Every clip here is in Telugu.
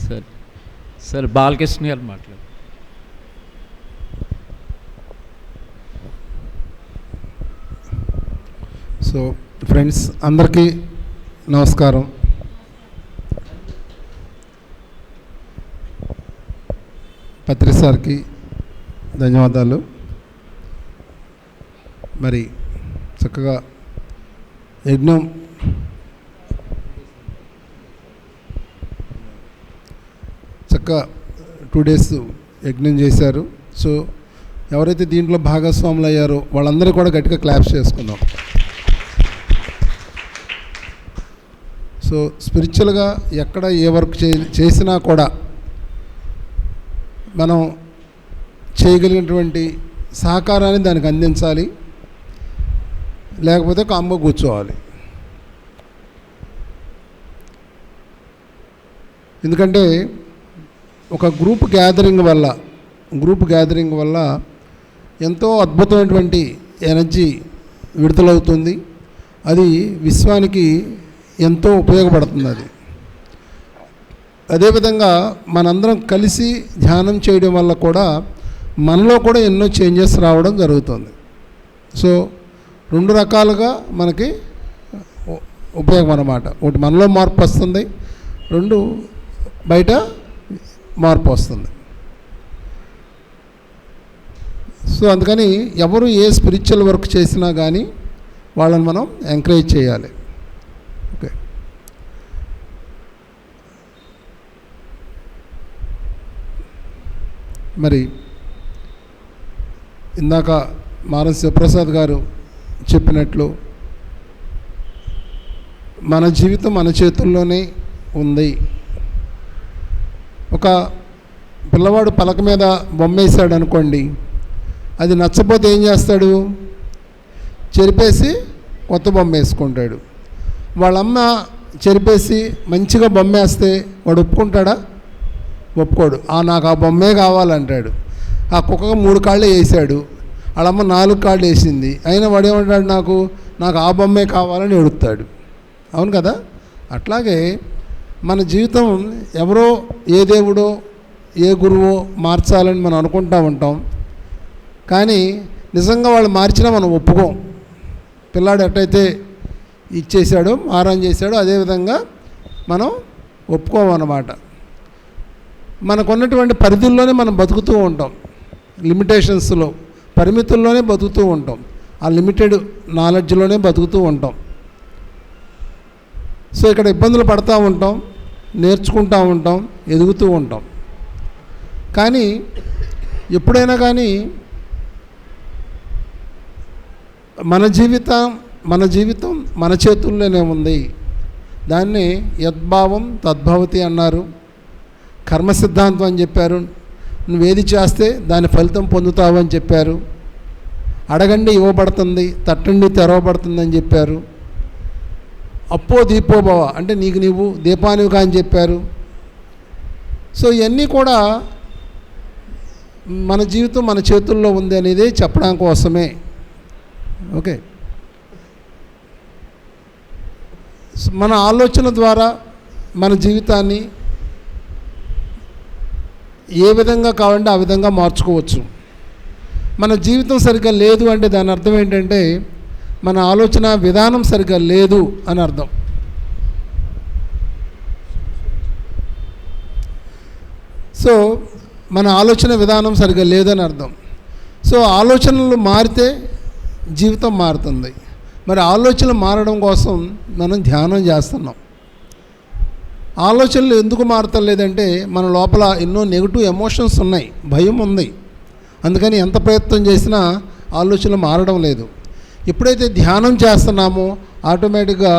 సార్ సార్ బాలకృష్ణ గారు మాట్లాడు. సో ఫ్రెండ్స్ అందరికీ నమస్కారం. పత్రి సార్కి ధన్యవాదాలు. మరి చక్కగా యజ్ఞం చక్కగా 2 days యజ్ఞం చేశారు. సో ఎవరైతే దీంట్లో భాగస్వాములు అయ్యారో వాళ్ళందరూ కూడా గట్టిగా క్లాప్స్ చేసుకుందాం. సో స్పిరిచువల్గా ఎక్కడ ఏ వర్క్ చేసినా కూడా మనం చేయగలిగినటువంటి సహకారాన్ని దానికి అందించాలి, లేకపోతే కామ్గా కూర్చోవాలి. ఎందుకంటే ఒక గ్రూప్ గ్యాదరింగ్ వల్ల ఎంతో అద్భుతమైనటువంటి ఎనర్జీ విడుదలవుతుంది. అది విశ్వానికి ఎంతో ఉపయోగపడుతుంది. అది అదేవిధంగా మనందరం కలిసి ధ్యానం చేయడం వల్ల కూడా మనలో కూడా ఎన్నో చేంజెస్ రావడం జరుగుతుంది. సో 2 రకాలుగా మనకి ఉపయోగం అన్నమాట. ఒకటి మనలో మార్పు వస్తుంది, 2 బయట మార్పు వస్తుంది. సో అందుకని ఎవరు ఏ స్పిరిచువల్ వర్క్ చేసినా కానీ వాళ్ళని మనం ఎంకరేజ్ చేయాలి. ఓకే, మరి ఇందాక మారం శివప్రసాద్ గారు చెప్పినట్లు మన జీవితం మన చేతుల్లోనే ఉంది. ఒక పిల్లవాడు పలక మీద బొమ్మ వేసాడు అనుకోండి, అది నచ్చపోతే ఏం చేస్తాడు? చెరిపేసి కొత్త బొమ్మ వేసుకుంటాడు. వాళ్ళమ్మ చెరిపేసి మంచిగా బొమ్మ వేస్తే వాడు ఒప్పుకుంటాడా? ఒప్పుకోడు. నాకు ఆ బొమ్మే కావాలంటాడు. ఆ కుక్కగా 3 కాళ్ళు వేసాడు, వాళ్ళమ్మ 4 కాళ్ళు వేసింది, అయినా వాడు ఏమంటాడు? నాకు ఆ బొమ్మే కావాలని ఎడుతాడు. అవును కదా? అట్లాగే మన జీవితం ఎవరో ఏ దేవుడో ఏ గురువో మార్చాలని మనం అనుకుంటూ ఉంటాం, కానీ నిజంగా వాళ్ళు మార్చినా మనం ఒప్పుకోం. పిల్లాడు ఎట్టయితే ఇచ్చేసాడో మారం చేశాడో అదేవిధంగా మనం ఒప్పుకోమన్నమాట. మనకున్నటువంటి పరిధుల్లోనే మనం బతుకుతూ ఉంటాం, లిమిటేషన్స్లో పరిమితుల్లోనే బతుకుతూ ఉంటాం, ఆ లిమిటెడ్ నాలెడ్జ్లోనే బతుకుతూ ఉంటాం. సో ఇక్కడ ఇబ్బందులు పడుతూ ఉంటాం, నేర్చుకుంటూ ఉంటాం, ఎదుగుతూ ఉంటాం. కానీ ఎప్పుడైనా కానీ మన జీవితం మన చేతుల్లోనే ఉంది. దాన్ని యద్భావం తద్భవతి అన్నారు, కర్మ సిద్ధాంతం అని చెప్పారు. నువ్వేది చేస్తే దాని ఫలితం పొందుతావు అని చెప్పారు. అడగండి ఇవ్వబడుతుంది, తట్టండి తెరవబడుతుంది అని చెప్పారు. అప్పో దీపోభవ అంటే నీకు నీవు దీపానివిగా అని చెప్పారు. సో ఇవన్నీ కూడా మన జీవితం మన చేతుల్లో ఉంది అనేది చెప్పడం కోసమే. ఓకే, మన ఆలోచన ద్వారా మన జీవితాన్ని ఏ విధంగా కావాలంటే ఆ విధంగా మార్చుకోవచ్చు. మన జీవితం సరిగ్గా లేదు అంటే దాని అర్థం ఏంటంటే మన ఆలోచన విధానం సరిగ్గా లేదు అని అర్థం. సో మన ఆలోచన విధానం సరిగ్గా లేదని అర్థం. సో ఆలోచనలు మారితే జీవితం మారుతుంది. మరి ఆలోచనలు మారడం కోసం మనం ధ్యానం చేస్తున్నాం. ఆలోచనలు ఎందుకు మారతలేదంటే మన లోపల ఎన్నో నెగిటివ్ ఎమోషన్స్ ఉన్నాయి, భయం ఉంది. అందుకని ఎంత ప్రయత్నం చేసినా ఆలోచనలు మారడం లేదు. ఎప్పుడైతే ధ్యానం చేస్తున్నామో ఆటోమేటిక్గా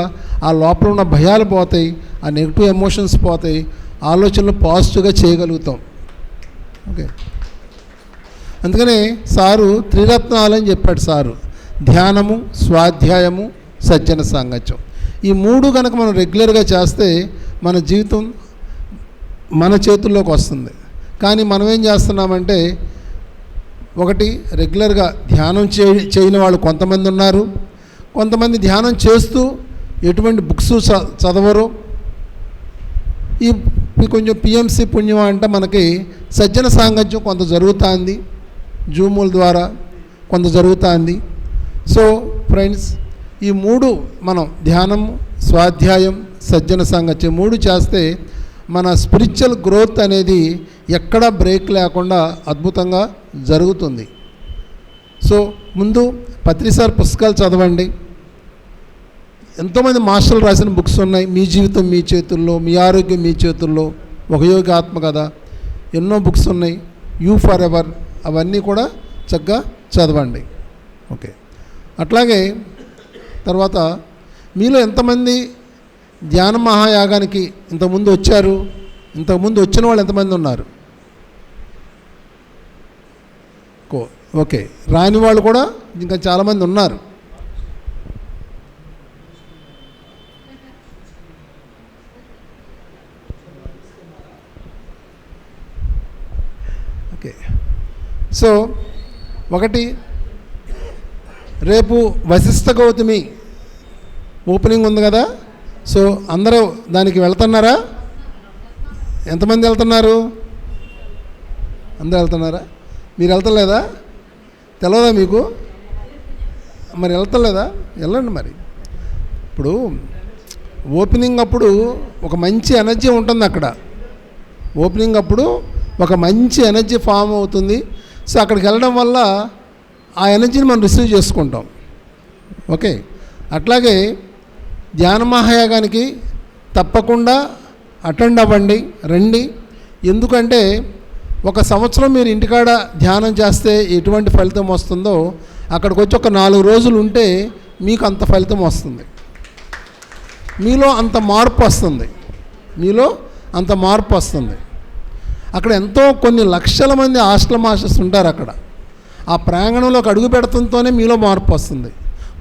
ఆ లోపల ఉన్న భయాలు పోతాయి, ఆ నెగిటివ్ ఎమోషన్స్ పోతాయి, ఆలోచనలు పాజిటివ్గా చేయగలుగుతాం. ఓకే, అందుకనే సారు త్రిరత్నాలని చెప్పాడు సారు. ధ్యానము, స్వాధ్యాయము, సజ్జన సాంగత్యం. ఈ 3 కనుక మనం రెగ్యులర్గా చేస్తే మన జీవితం మన చేతుల్లోకి వస్తుంది. కానీ మనం ఏం చేస్తున్నామంటే, ఒకటి రెగ్యులర్గా ధ్యానం చేయని వాళ్ళు కొంతమంది ఉన్నారు, కొంతమంది ధ్యానం చేస్తూ ఎటువంటి బుక్స్ చదవరు. ఈ కొంచెం పిఎంసి పుణ్యం అంటే మనకి సజ్జన సాంగత్యం కొంత జరుగుతుంది, జూముల ద్వారా కొంత జరుగుతుంది. సో ఫ్రెండ్స్, ఈ 3 మనం ధ్యానం, స్వాధ్యాయం, సజ్జన సాంగత్యం 3 చేస్తే మన స్పిరిచువల్ గ్రోత్ అనేది ఎక్కడా బ్రేక్ లేకుండా అద్భుతంగా జరుగుతుంది. సో ముందు పత్రిసార్ పుస్తకాలు చదవండి. ఎంతోమంది మాస్టర్లు రాసిన బుక్స్ ఉన్నాయి. మీ జీవితం మీ చేతుల్లో, మీ ఆరోగ్యం మీ చేతుల్లో, ఒక యోగి ఆత్మకథ, ఎన్నో బుక్స్ ఉన్నాయి. యూ ఫర్ ఎవర్, అవన్నీ కూడా చక్కగా చదవండి. ఓకే. అట్లాగే తర్వాత మీలో ఎంతమంది ధ్యాన మహాయాగానికి ఇంతకుముందు వచ్చారు? ఇంతకుముందు వచ్చిన వాళ్ళు ఎంతమంది ఉన్నారు? ఓకే. రాని వాళ్ళు కూడా ఇంకా చాలామంది ఉన్నారు. ఓకే. సో ఒకటి, రేపు వశిష్ఠ గౌతమి ఓపెనింగ్ ఉంది కదా. సో అందరూ దానికి వెళ్తున్నారా? ఎంతమంది వెళ్తున్నారు? అందరూ వెళ్తున్నారా? మీరు వెళ్తలేదా? తెలియదా మీకు? మరి వెళ్తలేదా? వెళ్ళండి మరి. ఇప్పుడు ఓపెనింగ్ అప్పుడు ఒక మంచి ఎనర్జీ ఉంటుంది అక్కడ. ఓపెనింగ్ అప్పుడు ఒక మంచి ఎనర్జీ ఫామ్ అవుతుంది. సో అక్కడికి వెళ్ళడం వల్ల ఆ ఎనర్జీని మనం రిసీవ్ చేసుకుంటాం. ఓకే. అట్లాగే ధ్యాన మహాయాగానికి తప్పకుండా అటెండ్ అవ్వండి, రండి. ఎందుకంటే 1 సంవత్సరం మీరు ఇంటికాడ ధ్యానం చేస్తే ఎటువంటి ఫలితం వస్తుందో అక్కడికి వచ్చి ఒక 4 రోజులు ఉంటే మీకు అంత ఫలితం వస్తుంది. మీలో అంత మార్పు వస్తుంది. మీలో అంత మార్పు వస్తుంది. అక్కడ ఎంతో కొన్ని లక్షల మంది హాస్టల్ మాస్టర్స్ ఉంటారు అక్కడ. ఆ ప్రాంగణంలోకి అడుగు పెడతంతోనే మీలో మార్పు వస్తుంది.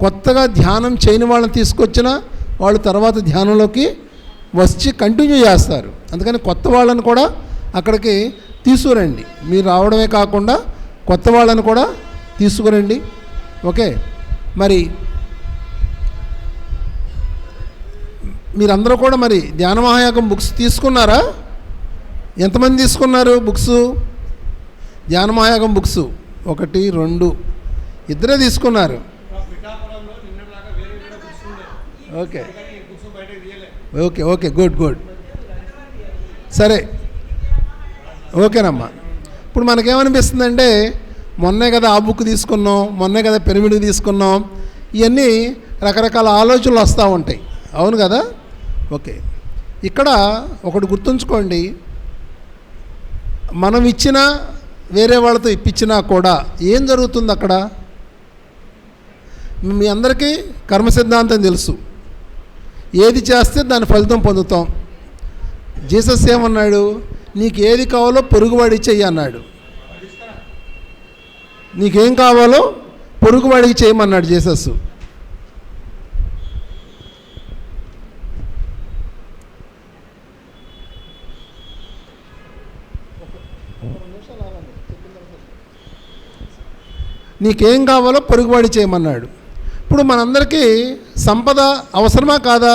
కొత్తగా ధ్యానం చేయని వాళ్ళని తీసుకొచ్చినా వాళ్ళు తర్వాత ధ్యానంలోకి వచ్చి కంటిన్యూ చేస్తారు. అందుకని కొత్త వాళ్ళని కూడా అక్కడికి తీసుకురండి. మీరు రావడమే కాకుండా కొత్త వాళ్ళని కూడా తీసుకురండి. ఓకే. మరి మీరందరూ కూడా మరి ధ్యాన మహాయాగం బుక్స్ తీసుకున్నారా? ఎంతమంది తీసుకున్నారు బుక్స్? ధ్యాన మహాయాగం బుక్స్ 1, 2 ఇద్దరే తీసుకున్నారు. Okay okay okay good good. సరే, ఓకేనమ్మా. ఇప్పుడు మనకేమనిపిస్తుందంటే మొన్నే కదా ఆ బుక్ తీసుకున్నాం, మొన్నే కదా పిరమిడ్ తీసుకున్నాం, ఇవన్నీ రకరకాల ఆలోచనలు వస్తూ ఉంటాయి. అవును కదా? ఓకే. ఇక్కడ ఒకటి గుర్తుంచుకోండి, మనం ఇచ్చినా వేరే వాళ్ళతో ఇప్పించినా కూడా ఏం జరుగుతుంది అక్కడ? మీ అందరికీ కర్మ సిద్ధాంతం తెలుసు. ఏది చేస్తే దాని ఫలితం పొందుతాం. జీసస్ ఏమన్నాడు? నీకు ఏది కావాలో పొరుగువాడికి చెయ్యి అన్నాడు. నీకేం కావాలో పొరుగువాడికి చేయమన్నాడు జీసస్. నీకేం కావాలో పొరుగువాడి చేయమన్నాడు. ఇప్పుడు మనందరికీ సంపద అవసరమా కాదా?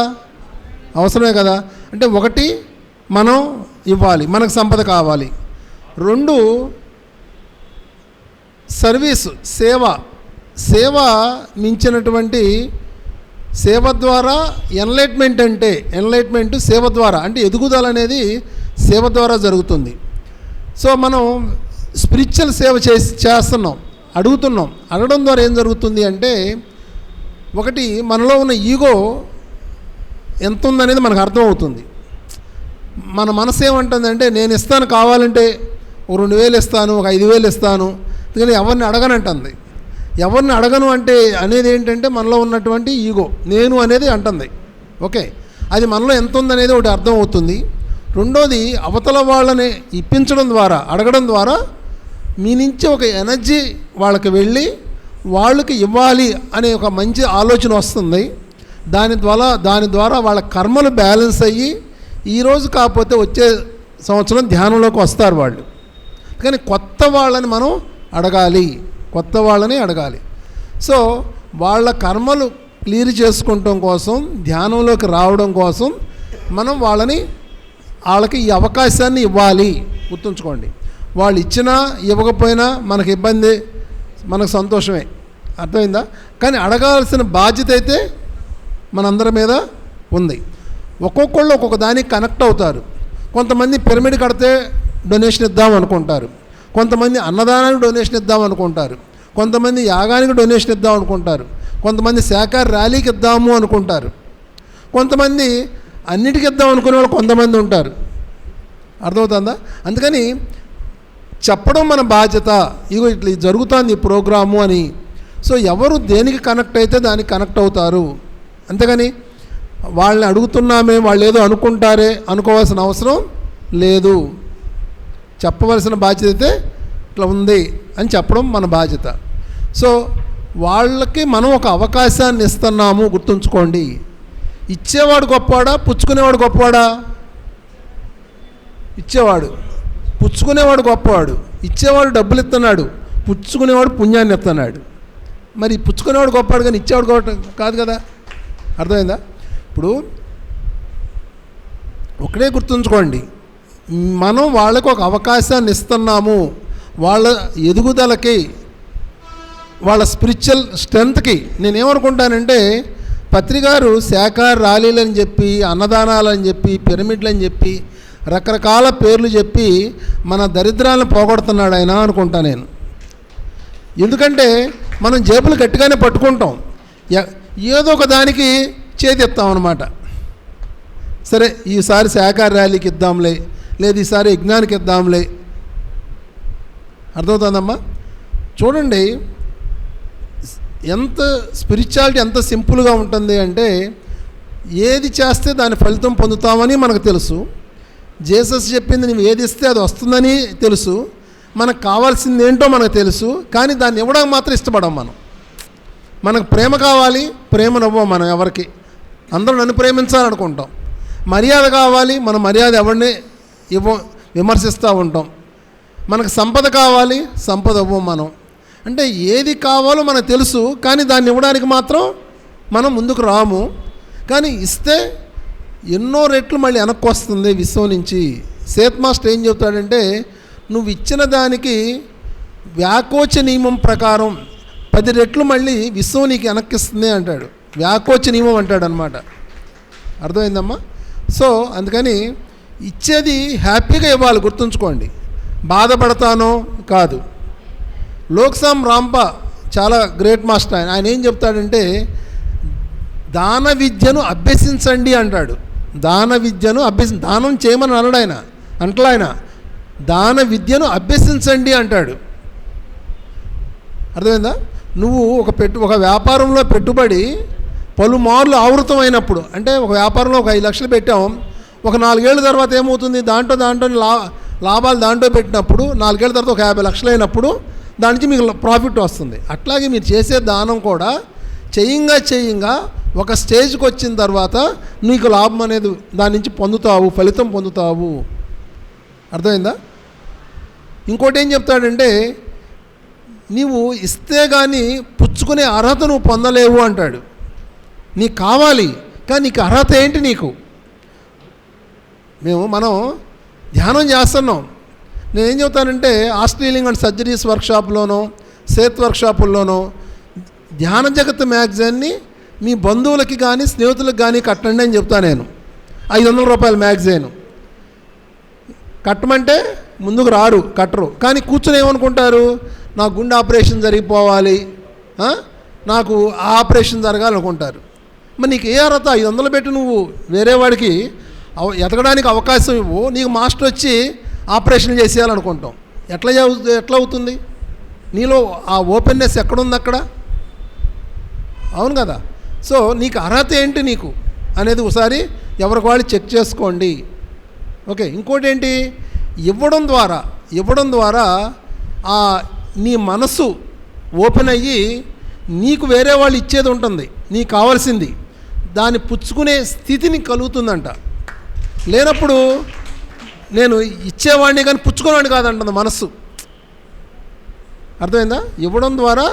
అవసరమే కదా. అంటే 1 మనం ఇవ్వాలి, మనకు సంపద కావాలి. 2 సర్వీస్, సేవ మించినటువంటి సేవ ద్వారా ఎన్లైట్మెంట్ సేవ ద్వారా, అంటే ఎదుగుదల అనేది సేవ ద్వారా జరుగుతుంది. సో మనం స్పిరిచువల్ సేవ చేస్తున్నాం, అడగడం ద్వారా ఏం జరుగుతుంది అంటే, 1 మనలో ఉన్న ఈగో ఎంత ఉందనేది మనకు అర్థమవుతుంది. మన మనసు ఏమంటుందంటే, నేను ఇస్తాను, కావాలంటే ఒక 2000 ఇస్తాను, ఒక 5000 ఇస్తాను, కానీ ఎవరిని అడగనంటుంది. ఎవరిని అడగను అంటే అనేది ఏంటంటే మనలో ఉన్నటువంటి ఈగో, నేను అనేది అంటుంది. ఓకే. అది మనలో ఎంత ఉందనేది ఒకటి అర్థమవుతుంది. 2వది అవతల వాళ్ళని ఇప్పించడం ద్వారా, అడగడం ద్వారా మీ నుంచి ఒక ఎనర్జీ వాళ్ళకి వెళ్ళి వాళ్ళకి ఇవ్వాలి అనే ఒక మంచి ఆలోచన వస్తుంది. దాని ద్వారా వాళ్ళ కర్మలు బ్యాలెన్స్ అయ్యి ఈరోజు కాకపోతే వచ్చే సంవత్సరం ధ్యానంలోకి వస్తారు వాళ్ళు. కానీ కొత్త వాళ్ళని మనం అడగాలి. సో వాళ్ళ కర్మలు క్లియర్ చేసుకుంటాం కోసం, ధ్యానంలోకి రావడం కోసం మనం వాళ్ళని వాళ్ళకి ఈ అవకాశాన్ని ఇవ్వాలి. గుర్తుంచుకోండి, వాళ్ళు ఇచ్చినా ఇవ్వకపోయినా మనకు ఇబ్బంది, మనకు సంతోషమే. అర్థమైందా? కానీ అడగాల్సిన బాధ్యత అయితే మనందరి మీద ఉంది. ఒక్కొక్కళ్ళు ఒక్కొక్క దానికి కనెక్ట్ అవుతారు. కొంతమంది పిరమిడ్ కడితే డొనేషన్ ఇద్దాం అనుకుంటారు, కొంతమంది అన్నదానానికి డొనేషన్ ఇద్దాం అనుకుంటారు, కొంతమంది యాగానికి డొనేషన్ ఇద్దాం అనుకుంటారు, కొంతమంది శాఖాహార ర్యాలీకి ఇద్దాము అనుకుంటారు, కొంతమంది అన్నిటికి ఇద్దాం అనుకునే వాళ్ళు కొంతమంది ఉంటారు. అర్థమవుతుందా? అందుకని చెప్పడం మన బాధ్యత. ఇగో ఇట్లా జరుగుతుంది ఈ ప్రోగ్రాము అని. సో ఎవరు దేనికి కనెక్ట్ అయితే దానికి కనెక్ట్ అవుతారు. అంతేగాని వాళ్ళని అడుగుతున్నామే, వాళ్ళు ఏదో అనుకుంటారే అనుకోవాల్సిన అవసరం లేదు. చెప్పవలసిన బాధ్యత అయితే ఇట్లా ఉంది అని చెప్పడం మన బాధ్యత. సో వాళ్ళకి మనం ఒక అవకాశాన్ని ఇస్తున్నాము. గుర్తుంచుకోండి, ఇచ్చేవాడు గొప్పవాడా, పుచ్చుకునేవాడు గొప్పవాడా? ఇచ్చేవాడు. పుచ్చుకునేవాడు గొప్పవాడు. ఇచ్చేవాడు డబ్బులు ఇస్తున్నాడు, పుచ్చుకునేవాడు పుణ్యాన్ని ఇస్తున్నాడు. మరి పుచ్చుకునేవాడు గొప్పవాడు కానీ ఇచ్చేవాడు గొప్ప కాదు కదా. అర్థమైందా? ఇప్పుడు ఒకటే గుర్తుంచుకోండి, మనం వాళ్ళకు ఒక అవకాశాన్ని ఇస్తున్నాము. వాళ్ళ ఎదుగుదలకి, వాళ్ళ స్పిరిచువల్ స్ట్రెంత్కి. నేనేమనుకుంటానంటే, పత్రికారు శాఖాహార ర్యాలీలు అని చెప్పి, అన్నదానాలని చెప్పి, పిరమిడ్లు అని చెప్పి, రకరకాల పేర్లు చెప్పి మన దరిద్రాలను పోగొడుతున్నాడు ఆయన అనుకుంటా నేను. ఎందుకంటే మనం జేబులు గట్టిగానే పట్టుకుంటాం, ఏదో ఒక దానికి చేతిస్తాం అన్నమాట. సరే ఈసారి శాఖాహార ర్యాలీకి ఇద్దాంలే, లేదు ఈసారి యజ్ఞానికి ఇద్దాంలే. అర్థమవుతుందమ్మా? చూడండి ఎంత స్పిరిచువాలిటీ ఎంత సింపుల్గా ఉంటుంది అంటే, ఏది చేస్తే దాని ఫలితం పొందుతామని మనకు తెలుసు. జీసస్ చెప్పింది నువ్వు ఏది ఇస్తే అది వస్తుందని తెలుసు. మనకు కావాల్సింది ఏంటో మనకు తెలుసు, కానీ దాన్ని ఇవ్వడానికి మాత్రం ఇష్టపడం మనం. మనకు ప్రేమ కావాలి, ప్రేమనివ్వం మనం ఎవరికి. అందరూ నన్ను ప్రేమించాలనుకుంటాం. మర్యాద కావాలి, మన మర్యాద ఎవరిని విమర్శిస్తూ ఉంటాం. మనకు సంపద కావాలి, సంపద ఇవ్వం మనం. అంటే ఏది కావాలో మనకు తెలుసు, కానీ దాన్ని ఇవ్వడానికి మాత్రం మనం ముందుకు రాము. కానీ ఇస్తే ఎన్నో రెట్లు మళ్ళీ వెనక్కి వస్తుంది విశ్వం నుంచి. సేత్ మాస్టర్ ఏం చెబుతాడంటే, నువ్వు ఇచ్చిన దానికి వ్యాకోచ నియమం ప్రకారం 10 రెట్లు మళ్ళీ విశ్వం నీకు వెనక్కిస్తుంది అంటాడు. వ్యాకోచ నియమం అంటాడు అనమాట. అర్థమైందమ్మా? సో అందుకని ఇచ్చేది హ్యాపీగా ఇవ్వాలి. గుర్తుంచుకోండి, బాధపడతానో కాదు. లోక్సామ్ రాంపా చాలా గ్రేట్ మాస్టర్. ఆయన ఏం చెప్తాడంటే, దాన విద్యను అభ్యసించండి అంటాడు. దాన విద్యను దానం చేయమని అనడు ఆయన, అంటలా ఆయన దాన విద్యను అభ్యసించండి అంటాడు. అర్థమైందా? నువ్వు ఒక వ్యాపారంలో పెట్టుబడి పలుమార్లు ఆవృతమైనప్పుడు, అంటే ఒక వ్యాపారంలో ఒక 5 లక్షలు పెట్టాం, ఒక 4 ఏళ్ళ తర్వాత ఏమవుతుంది, దాంట్లో లాభాలు దాంట్లో పెట్టినప్పుడు 4 ఏళ్ళ తర్వాత ఒక 50 లక్షలు అయినప్పుడు దాని నుంచి మీకు ప్రాఫిట్ వస్తుంది. అట్లాగే మీరు చేసే దానం కూడా చేయంగా ఒక స్టేజ్కి వచ్చిన తర్వాత నీకు లాభం అనేది దాని నుంచి పొందుతావు, ఫలితం పొందుతావు. అర్థమైందా? ఇంకోటి ఏం చెప్తాడంటే, నీవు ఇస్తే కానీ పుచ్చుకునే అర్హత నువ్వు పొందలేవు అంటాడు. నీకు కావాలి, కానీ నీకు అర్హత ఏంటి నీకు? మనం ధ్యానం చేస్తున్నాం. నేనేం చెప్తానంటే, ఆస్ట్రేలియన్ అండ్ సర్జరీస్ వర్క్షాప్లోనో, సేత్ వర్క్షాపుల్లోనో ధ్యాన జగత్ మ్యాగజైన్ని మీ బంధువులకి కానీ స్నేహితులకు కానీ కట్టండి అని చెప్తాను నేను. 500 రూపాయల మ్యాగజైన్ కట్టమంటే ముందుకు రారు, కట్టరు. కానీ కూర్చొని ఏమనుకుంటారు, నా గుండె ఆపరేషన్ జరిగిపోవాలి, నాకు ఆ ఆపరేషన్ జరగాలనుకుంటారు. మరి నీకు ఏ అర్హత? 500 పెట్టి నువ్వు వేరే వాడికి ఎదగడానికి అవకాశం ఇవ్వు, నీకు మాస్టర్ వచ్చి ఆపరేషన్ చేసేయాలనుకుంటాం. ఎట్లా అవుతుంది? నీలో ఆ ఓపెన్నెస్ ఎక్కడుంది అక్కడ? అవును కదా. సో నీకు అర్హత ఏంటి నీకు అనేది ఒకసారి ఎవరికి వాళ్ళు చెక్ చేసుకోండి. ఓకే. ఇంకోటి ఏంటి, ఇవ్వడం ద్వారా నీ మనసు ఓపెన్ అయ్యి నీకు వేరే వాళ్ళు ఇచ్చేది ఉంటుంది, నీకు కావాల్సింది దాన్ని పుచ్చుకునే స్థితిని కలుగుతుందంట. లేనప్పుడు నేను ఇచ్చేవాడిని కానీ పుచ్చుకునేవాడిని కాదంటుంది మనస్సు. అర్థమైందా? ఇవ్వడం ద్వారా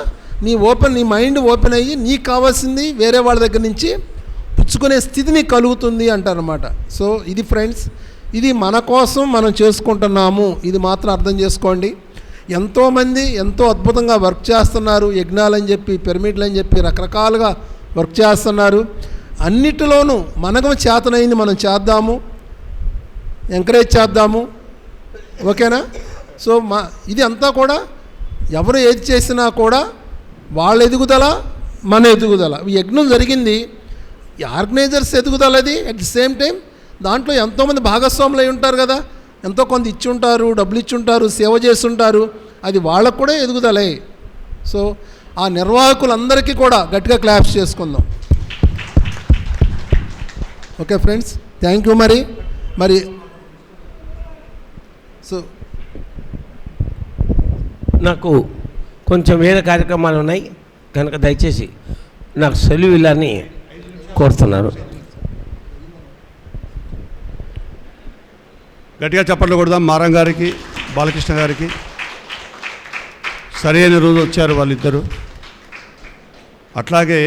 నీ మైండ్ ఓపెన్ అయ్యి నీకు కావాల్సింది వేరే వాళ్ళ దగ్గర నుంచి పుచ్చుకునే స్థితి నీకు కలుగుతుంది అంటారన్నమాట. సో ఇది ఫ్రెండ్స్, ఇది మన కోసం మనం చేసుకుంటున్నాము, ఇది మాత్రం అర్థం చేసుకోండి. ఎంతోమంది ఎంతో అద్భుతంగా వర్క్ చేస్తున్నారు, యజ్ఞాలని చెప్పి పిరమిడ్లు అని చెప్పి రకరకాలుగా వర్క్ చేస్తున్నారు. అన్నిటిలోనూ మనకు చేతనైంది మనం చేద్దాము, ఎంకరేజ్ చేద్దాము, ఓకేనా? సో ఇది అంతా కూడా ఎవరు ఏది చేసినా కూడా వాళ్ళ ఎదుగుదల మన ఎదుగుదల. ఈ యజ్ఞం జరిగింది ఈ ఆర్గనైజర్స్ ఎదుగుదలది. అట్ ది సేమ్ టైం దాంట్లో ఎంతోమంది భాగస్వాములు అయి ఉంటారు కదా, ఎంతో కొంత ఇచ్చుంటారు, డబ్బులు ఇచ్చుంటారు, సేవ చేస్తుంటారు, అది వాళ్ళకు కూడా ఎదుగుదలే. సో ఆ నిర్వాహకులందరికీ కూడా గట్టిగా క్లాప్స్ చేసుకుందాం. Okay friends, thank you. మరి సో నాకు కొంచెం వేరే కార్యక్రమాలు ఉన్నాయి కనుక దయచేసి నాకు సెలవు ఇవ్వాలని కోరుతున్నారు. గట్టిగా చప్పట్లు కొడదాం మారం గారికి, బాలకృష్ణ గారికి. సరైన రోజు వచ్చారు వాళ్ళిద్దరూ. అట్లాగే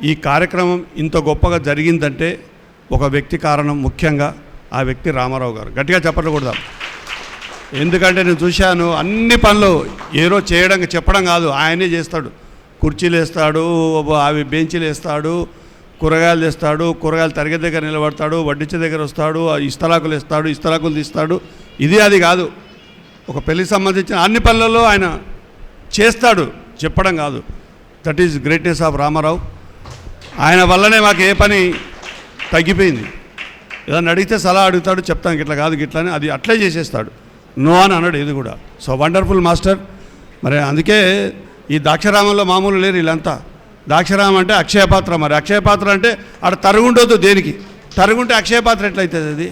ఈ కార్యక్రమం ఇంత గొప్పగా జరిగిందంటే ఒక వ్యక్తి కారణం, ముఖ్యంగా ఆ వ్యక్తి రామారావు గారు. గట్టిగా చప్పట్లు కొడదాం. ఎందుకంటే నేను చూశాను అన్ని పనులు ఏదో చేయడం చెప్పడం కాదు, ఆయనే చేస్తాడు. కుర్చీలు వేస్తాడు, అవి బెంచీలు వేస్తాడు, కూరగాయలు తెస్తాడు, కూరగాయలు తరిగే దగ్గర నిలబడతాడు, వడ్డించే దగ్గర వస్తాడు, ఇస్తరాకులు వేస్తాడు, ఇస్తరాకులు తీస్తాడు. ఇది అది కాదు, ఒక పెళ్ళికి సంబంధించిన అన్ని పనులలో ఆయన చేస్తాడు, చెప్పడం కాదు. That is greatness of Ramarao. ఆయన వల్లనే మాకు ఏ పని తగ్గిపోయింది. ఏదన్నా అడిగితే సలహా అడుగుతాడు, చెప్తాను గిట్లా కాదు గిట్లా అని, అది అట్లే చేసేస్తాడు, నో అని అన్నాడు ఇది కూడా. So wonderful master. మరి అందుకే ఈ ద్రాక్షారామంలో మామూలు లేరు వీళ్ళంతా. ద్రాక్షారామం అంటే అక్షయపాత్ర. మరి అక్షయపాత్ర అంటే ఆడ తరుగుండొద్దు, దేనికి తరుగుంటే అక్షయపాత్ర ఎట్లయితుంది అది?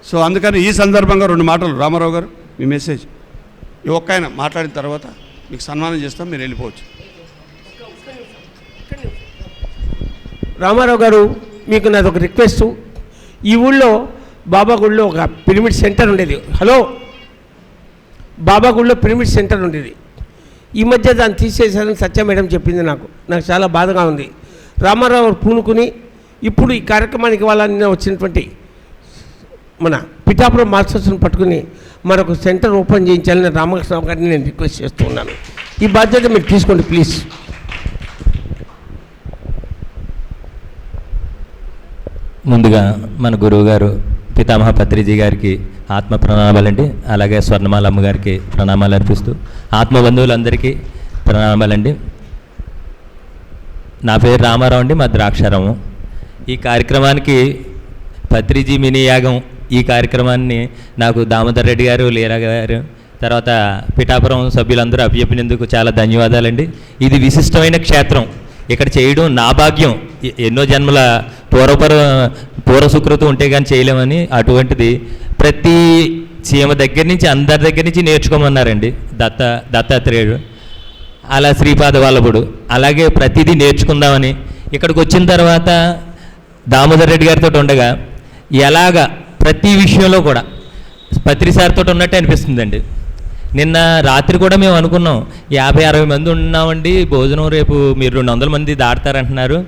సో అందుకని ఈ సందర్భంగా 2 మాటలు రామారావు గారు, మీ మెసేజ్. ఈ ఒక్క ఆయన మాట్లాడిన తర్వాత మీకు సన్మానం చేస్తాం, మీరు వెళ్ళిపోవచ్చు. రామారావు గారు, మీకు నాది ఒక రిక్వెస్ట్. ఈ ఊళ్ళో బాబా గుడిలో ఒక పిరమిడ్ సెంటర్ ఉండేది. హలో, బాబా గుడిలో పిరమిడ్ సెంటర్ ఉండేది. ఈ మధ్య దాన్ని తీసేసారని సత్య మేడం చెప్పింది. నాకు చాలా బాధగా ఉంది. రామారావు పూనుకుని ఇప్పుడు ఈ కార్యక్రమానికి వాళ్ళని వచ్చినటువంటి మన పిఠాపురం మాస్టర్స్ని పట్టుకుని మరొక సెంటర్ ఓపెన్ చేయించాలని రామకృష్ణ గారిని నేను రిక్వెస్ట్ చేస్తూ ఉన్నాను. ఈ బాధ్యత మీరు తీసుకోండి ప్లీజ్. ముందుగా మన గురువు గారు పితామహ పత్రిజీ గారికి ఆత్మ ప్రణామాలండి. అలాగే స్వర్ణమాల అమ్మగారికి ప్రణామాలు అర్పిస్తూ ఆత్మబంధువులందరికీ ప్రణామాలండి. నా పేరు రామారావు అండి, మా ద్రాక్షారామం. ఈ కార్యక్రమానికి పత్రిజీ మినీ యాగం, ఈ కార్యక్రమాన్ని నాకు దామోదర్ రెడ్డి గారు, లీలా గారు, తర్వాత పిఠాపురం సభ్యులందరూ అప్పచెప్పినందుకు చాలా ధన్యవాదాలండి. ఇది విశిష్టమైన క్షేత్రం, ఇక్కడ చేయడం నా భాగ్యం. ఎన్నో జన్మల పూర్వ సుకృతం ఉంటే కానీ చేయలేమని, అటువంటిది ప్రతి సీమ దగ్గర నుంచి అందరి దగ్గర నుంచి నేర్చుకోమన్నారండి. దత్తాత్రేయుడు, అలా శ్రీపాద వల్లభుడు, అలాగే ప్రతిదీ నేర్చుకుందామని ఇక్కడికి వచ్చిన తర్వాత దామోదర్ రెడ్డి గారితో ఉండగా ఎలాగ ప్రతి విషయంలో కూడా పత్రిసారితో ఉన్నట్టు అనిపిస్తుందండి. నిన్న రాత్రి కూడా మేము అనుకున్నాం 50-60 మంది ఉన్నామండి, భోజనం రేపు మీరు 200 మంది దాటుతారంటున్నారు.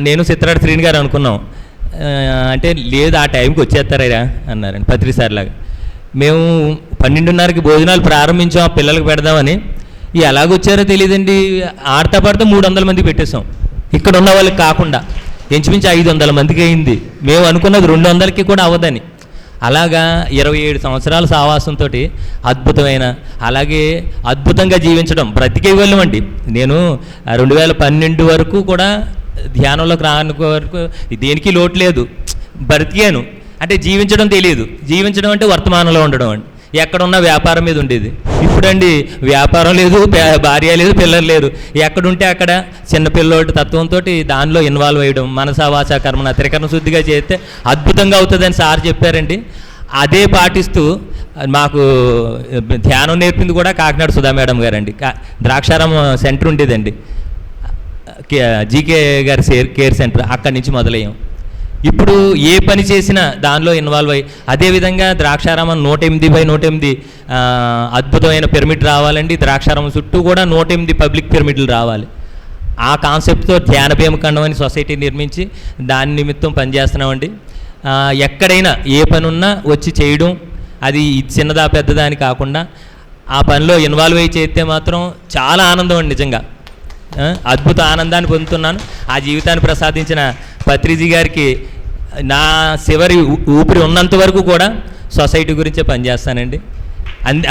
నేను చిత్రాడు శ్రీని గారు అనుకున్నాం. అంటే లేదు, ఆ టైంకి వచ్చేస్తారా అన్నారండి పత్రిసారిలాగా. మేము 12:30కి భోజనాలు ప్రారంభించాం, ఆ పిల్లలకు పెడదామని. ఎలాగొచ్చారో తెలియదండి, ఆడతా పడితే 300 మంది పెట్టేశాం. ఇక్కడ ఉన్న వాళ్ళకి కాకుండా ఇంచుమించు 500 మందికి అయింది. మేము అనుకున్నది 200కి కూడా అవ్వదని. అలాగా 27 సంవత్సరాల సావాసంతో అద్భుతమైన, అలాగే అద్భుతంగా జీవించడం, బ్రతికే వెళ్ళమండి. నేను 2012 వరకు కూడా ధ్యానంలోకి రాని వరకు దేనికి లోటు లేదు, బ్రతికాను. అంటే జీవించడం తెలియదు. జీవించడం అంటే వర్తమానంలో ఉండడం అండి. ఎక్కడున్న వ్యాపారం మీద ఉండేది. ఇప్పుడండి వ్యాపారం లేదు, భార్య లేదు, పిల్లలు లేరు. ఎక్కడుంటే అక్కడ చిన్నపిల్లోటి తత్వంతో దానిలో ఇన్వాల్వ్ అయ్యడం, మనసా వాచా కర్మన త్రికరణ శుద్ధిగా చేస్తే అద్భుతంగా అవుతుందని సార్ చెప్పారండి. అదే పాటిస్తూ మాకు ధ్యానం నేర్పింది కూడా కాకినాడ సుధా మేడం గారండి. ద్రాక్షారామం సెంటర్ ఉండేదండి, జీకే గారి కేర్ సెంటర్, అక్కడి నుంచి మొదలయ్యాం. ఇప్పుడు ఏ పని చేసినా దానిలో ఇన్వాల్వ్ అయ్యి, అదేవిధంగా ద్రాక్షారామం 108/108 అద్భుతమైన పిరమిడ్ రావాలండి. ద్రాక్షారామం చుట్టూ కూడా 108 పబ్లిక్ పిరమిడ్లు రావాలి. ఆ కాన్సెప్ట్తో ధ్యాన భీమఖండం అని సొసైటీ నిర్మించి దాని నిమిత్తం పనిచేస్తున్నామండి. ఎక్కడైనా ఏ పని ఉన్నా వచ్చి చేయడం, అది చిన్నదా పెద్దదా అని కాకుండా ఆ పనిలో ఇన్వాల్వ్ అయ్యి చేస్తే మాత్రం చాలా ఆనందం అండి. నిజంగా అద్భుత ఆనందాన్ని పొందుతున్నాను. ఆ జీవితాన్ని ప్రసాదించిన పత్రిజీ గారికి నా చివరి ఊపిరి ఉన్నంత వరకు కూడా సొసైటీ గురించే పనిచేస్తానండి.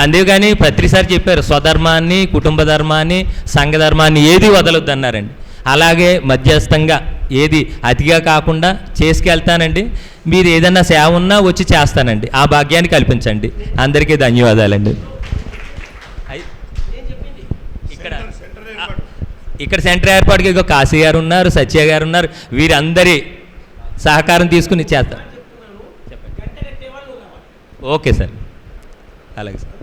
అంతేగాని పత్రిసారి చెప్పారు, స్వధర్మాన్ని, కుటుంబ ధర్మాన్ని, సంఘ ధర్మాన్ని ఏది వదలొద్దు అన్నారండి. అలాగే మధ్యస్థంగా ఏది అతిగా కాకుండా చేసుకెళ్తానండి. మీరు ఏదన్నా సేవ ఉన్నా వచ్చి చేస్తానండి. ఆ భాగ్యాన్ని కల్పించండి. అందరికీ ధన్యవాదాలండి. ఇక్కడ సెంటర్ ఏర్పాటుకి ఇక కాశీ గారు ఉన్నారు, సత్య గారు ఉన్నారు. వీరందరి సహకారం తీసుకుని చేస్తాం. ఓకే సార్, అలాగే సార్,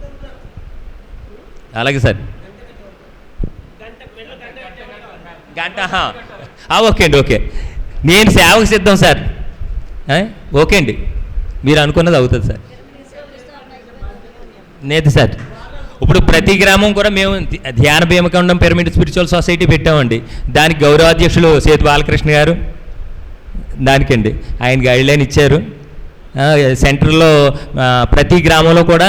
అలాగే సార్. గంట ఓకే అండి, ఓకే. నేను సేవకు సిద్ధం సార్. ఓకే అండి, మీరు అనుకున్నది అవుతుంది సార్. నేతి సార్, ఇప్పుడు ప్రతి గ్రామం కూడా మేము ధ్యాన భీమకొండం పిరమిడ్ స్పిరిచువల్ సొసైటీ పెట్టామండి. దానికి గౌరవాధ్యక్షులు సేతు బాలకృష్ణ గారు దానికండి ఆయన గైడ్లైన్ ఇచ్చారు. సెంటర్లో ప్రతి గ్రామంలో కూడా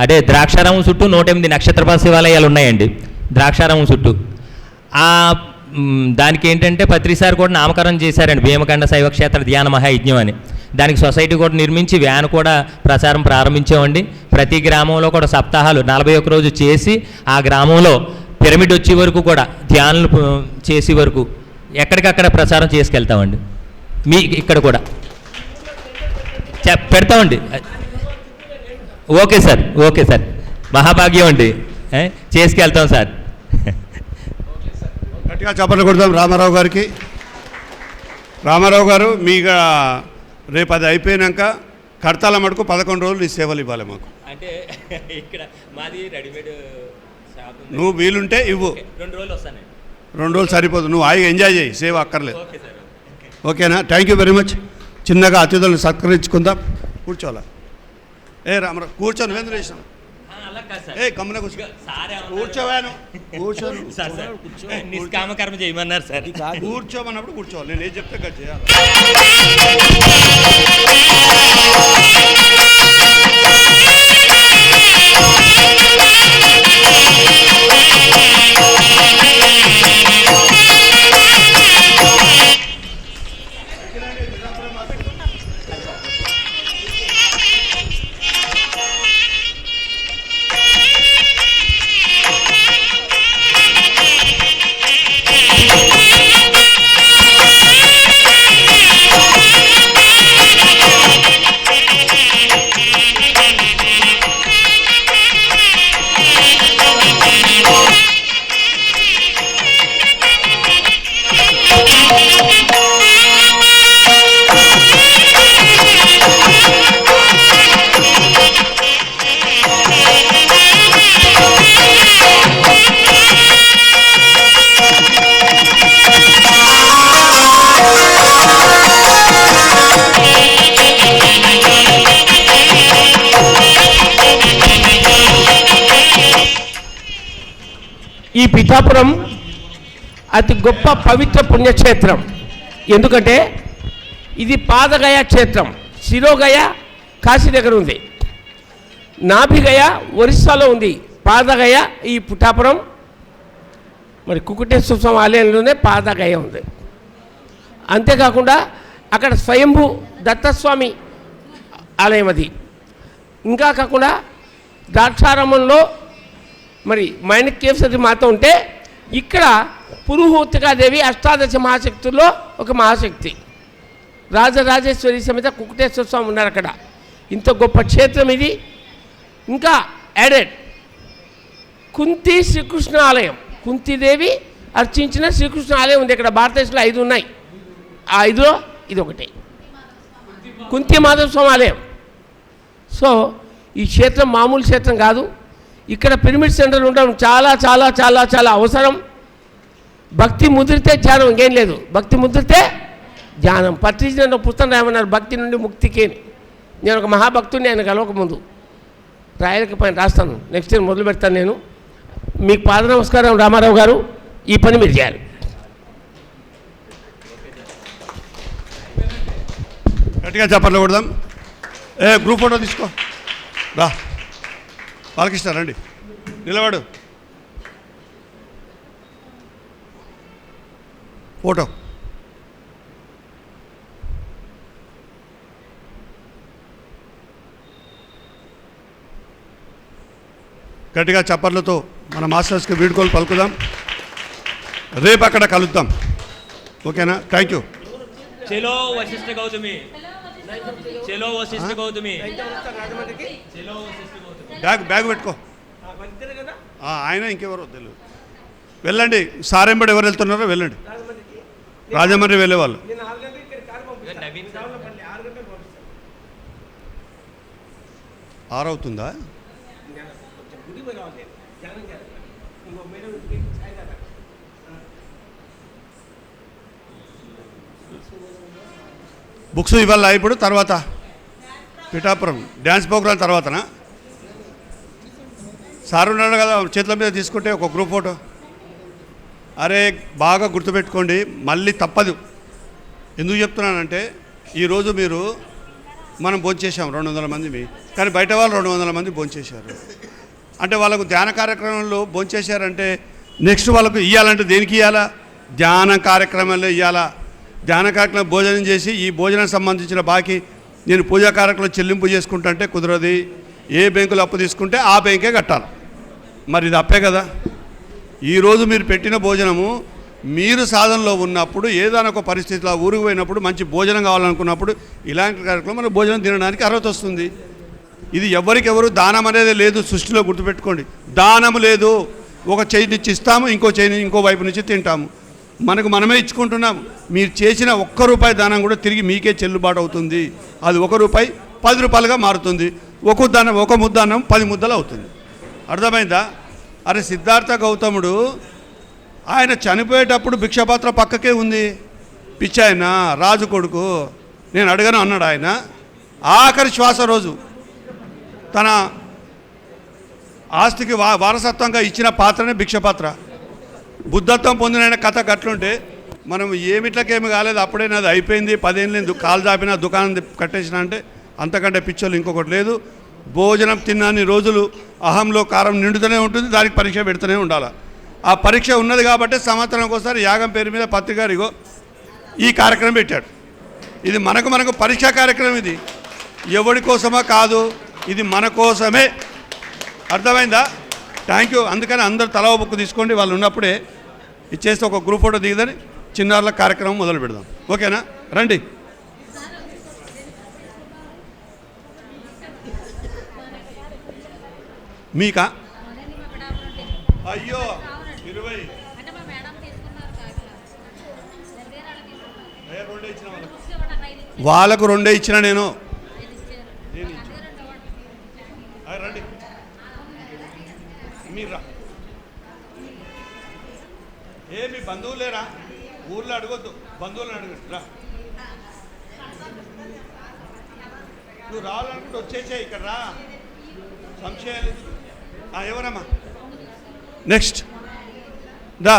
అదే ద్రాక్షారామం చుట్టూ 108 నక్షత్రపాల శివాలయాలు ఉన్నాయండి. ద్రాక్షారామం చుట్టూ దానికి ఏంటంటే పత్రిసారి కూడా నామకరణం చేశారండి, భీమకండ శైవక్షేత్ర ధ్యాన మహాయజ్ఞం అని. దానికి సొసైటీ కూడా నిర్మించి వ్యాన్ కూడా ప్రచారం ప్రారంభించామండి. ప్రతి గ్రామంలో కూడా సప్తాహాలు 41 రోజు చేసి ఆ గ్రామంలో పిరమిడ్ వచ్చే వరకు కూడా ధ్యానాలు చేసే వరకు ఎక్కడికక్కడ ప్రచారం చేసుకెళ్తామండి. మీ ఇక్కడ కూడా పెడతామండి. ఓకే సార్, ఓకే సార్, మహాభాగ్యం అండి, చేసుకెళ్తాం సార్. గట్టిగా చప్పట్లు కొడదాం రామారావు గారికి. రామారావు గారు మీకు రేపు అది అయిపోయాక కడతాల మటుకు 11 రోజులు ఈ సేవలు ఇవ్వాలి మాకు. అంటే ఇక్కడ మాది రెడీమేడ్ షాప్. నువ్వు వీలుంటే ఇవ్వు. 2 రోజులు వస్తానండి. 2 రోజులు సరిపోదు, నువ్వు హాయిగా ఎంజాయ్ చేయి, సేవ అక్కర్లేదు. ఓకే సార్, ఓకేనా? Thank you very much. చిన్నగా అతిథులను సత్కరించుకుందాం. కూర్చోవాలా? రామారావు కూర్చొని వేంద్ర చేసాను. కమ్మనే కూర్చోవాను. కూర్చోను నిష్కామకర్మ చేయమన్నారు సార్. కూర్చోమన్నప్పుడు కూర్చోవాలి. నేను ఏం చెప్తే కదా చేయాలి. ఈ పిఠాపురం అతి గొప్ప పవిత్ర పుణ్యక్షేత్రం. ఎందుకంటే ఇది పాదగయ క్షేత్రం. శిరోగయ కాశీ దగ్గర ఉంది, నాభిగయ ఒరిస్సాలో ఉంది, పాదగయ ఈ పిఠాపురం మరి కుకుటేశ్వర స్వామి ఆలయంలోనే పాదగయ ఉంది. అంతేకాకుండా అక్కడ స్వయంభూ దత్తస్వామి ఆలయం అది. ఇంకా కాకుండా ద్రాక్షారామంలో మరి మైనకేశ్వరి మాత ఉంటే ఇక్కడ పురుహూతికాదేవి అష్టాదశ మహాశక్తుల్లో ఒక మహాశక్తి, రాజరాజేశ్వరి సమేత కుకుటేశ్వర స్వామి ఉన్నారు అక్కడ. ఇంత గొప్ప క్షేత్రం ఇది. ఇంకా యాడెడ్ కుంతి శ్రీకృష్ణ ఆలయం, కుంతీదేవి అర్చించిన శ్రీకృష్ణ ఆలయం ఉంది ఇక్కడ. భారతదేశంలో 5 ఉన్నాయి, ఆ 5లో ఇది ఒకటి, కుంతి మాధవ స్వామి ఆలయం. సో ఈ క్షేత్రం మామూలు క్షేత్రం కాదు. ఇక్కడ పిరమిడ్ సెంటర్ ఉండడం చాలా చాలా చాలా చాలా అవసరం. భక్తి ముదిరితే ధ్యానం, ఇంకేం లేదు. భక్తి ముదిరితే ధ్యానం. పత్రిజీ నన్ను పుస్తకం రాయమన్నారు, భక్తి నుండి ముక్తికి. నేను ఒక మహాభక్తుడిని ఆయన కలవకముందు, రాయలేకపోయిన రాస్తాను. నెక్స్ట్ టైం మొదలు పెడతాను నేను. మీకు పాద నమస్కారం రామారావు గారు. ఈ పని మీరు చేయాలి. గట్టిగా చప్పట్లు కొడదాం. గ్రూప్ ఫోటో తీసుకో రా. బాలకృష్ణ రండి, నిలబడు. ఫోటో. గట్టిగా చప్పట్లతో మన మాస్టర్స్కి వీడ్కోలు పలుకుదాం. రేపు అక్కడ కలుద్దాం. ఓకేనా? Thank you. చలో వశిష్ఠ గౌతమి, చలో వశిష్ఠ గౌతమి. బ్యాగ్ పెట్టుకో. ఆయన ఇంకెవరో తెలియదు. వెళ్ళండి. సారెంబడి ఎవరు వెళ్తున్నారో వెళ్ళండి. రాజమండ్రి వెళ్ళే వాళ్ళు. ఆరవుతుందా? బుక్స్ ఇవ్వాలా ఇప్పుడు? తర్వాత పిఠాపురం డ్యాన్స్ ప్రోగ్రాం తర్వాతనా? సార్ ఉన్నాడు కదా, చేతుల మీద తీసుకుంటే ఒక గ్రూప్ ఫోటో. అరే బాగా గుర్తుపెట్టుకోండి, మళ్ళీ తప్పదు. ఎందుకు చెప్తున్నానంటే ఈరోజు మీరు మనం భోంచేసాం 200 మంది, కానీ బయట వాళ్ళు 200 మంది భోంచేశారు. అంటే వాళ్ళకు ధ్యాన కార్యక్రమంలో భోంచేశారంటే నెక్స్ట్ వాళ్ళకు ఇవ్వాలంటే దేనికి ఇవ్వాలా? ధ్యాన కార్యక్రమంలో ఇవ్వాలా. ధ్యాన కార్యక్రమం భోజనం చేసి ఈ భోజనం సంబంధించిన బాకీ నేను పూజా కార్యక్రమం చెల్లింపు చేసుకుంటే కుదరదు. ఏ బ్యాంకులో అప్పు తీసుకుంటే ఆ బ్యాంకే కట్టాలి. మరి ఇది అప్పే కదా. ఈరోజు మీరు పెట్టిన భోజనము మీరు సాధనలో ఉన్నప్పుడు ఏదైనా ఒక పరిస్థితిలో ఊరికి పోయినప్పుడు మంచి భోజనం కావాలనుకున్నప్పుడు ఇలాంటి కార్యక్రమం మన భోజనం తినడానికి అర్హత వస్తుంది. ఇది ఎవరికెవరు దానం అనేది లేదు. సృష్టిలో గుర్తుపెట్టుకోండి, దానము లేదు. ఒక చేయి నుంచి ఇస్తాము, ఇంకో చేయి ఇంకో వైపు నుంచి తింటాము. మనకు మనమే ఇచ్చుకుంటున్నాము. మీరు చేసిన ₹1 దానం కూడా తిరిగి మీకే చెల్లుబాటు అవుతుంది. అది ₹1 ₹10గా మారుతుంది. ఒక ముద్దానం 10 ముద్దలు అవుతుంది. అర్థమైందా? అరే సిద్ధార్థ గౌతముడు ఆయన చనిపోయేటప్పుడు భిక్షపాత్ర పక్కకే ఉంది. పిచ్చాయన రాజు కొడుకు, నేను అడగను అన్నాడు ఆయన. ఆఖరి శ్వాస రోజు తన ఆస్తికి వారసత్వంగా ఇచ్చిన పాత్రనే భిక్షపాత్ర. బుద్ధత్వం పొందిన కథ గట్లుంటే మనం ఏమిట్లకేమి కాలేదు, అప్పుడే నాది అయిపోయింది, 10 ఏళ్ళు కాలు దాపిన దుకాణం కట్టేసిన అంటే అంతకంటే పిచ్చోళ్ళు ఇంకొకటి లేదు. భోజనం తిన్నాన్ని రోజులు అహంలో కారం నిండుతూనే ఉంటుంది. దానికి పరీక్ష పెడుతూనే ఉండాలి. ఆ పరీక్ష ఉన్నది కాబట్టి సంవత్సరానికి ఒకసారి యాగం పేరు మీద పత్రికారిగో ఈ కార్యక్రమం పెట్టాడు. ఇది మనకు పరీక్షా కార్యక్రమం. ఇది ఎవరి కోసమా కాదు, ఇది మన కోసమే. అర్థమైందా? Thank you. అందుకని అందరూ తలా బుక్ తీసుకోండి. వాళ్ళు ఉన్నప్పుడే ఇచ్చేస్తే ఒక గ్రూప్ ఫోటో దిగుదని చిన్నారుల కార్యక్రమం మొదలు పెడదాం. ఓకేనా? రండి. మీకా? అయ్యో 20 వాళ్ళకు 2 ఇచ్చిన నేను. రండి మీరా. మీ బంధువులు లేరా? ఊళ్ళో అడగొద్దు, బంధువులను అడగద్దు. రా, నువ్వు రావాలనుకుంటే వచ్చేసే ఇక్కడ రా, సంశయాలు. ఎవరమ్మా నెక్స్ట్ దా.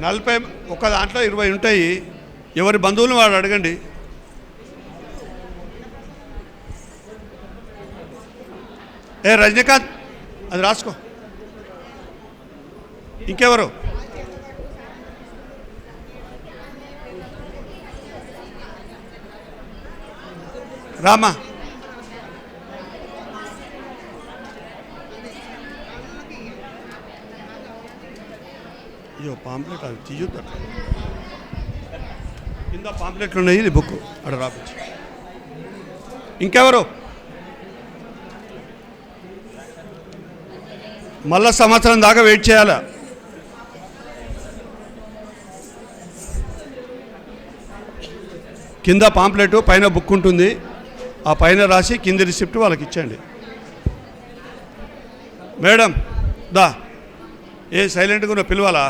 నలభై ఒక దాంట్లో 20 ఉంటాయి. ఎవరి బంధువులను వాడు అడగండి. రజనీకాంత్ అది రాసుకో. ఇంకెవరు? రామా. అయ్యో పాంప్లెట్ అది తీయొద్దు. కింద పాంప్లెట్లు ఉన్నాయి, ఇది బుక్ అక్కడ రావచ్చు. ఇంకెవరు? మళ్ళా సంవత్సరం దాకా వెయిట్ చేయాలా? కింద పాంప్లెట్ పైన బుక్ ఉంటుంది. ఆ పైన రాసి కింద రిసిప్ట్ వాళ్ళకి ఇచ్చండి. మేడం దా. సైలెంట్గా ఉన్న పిలవాలా?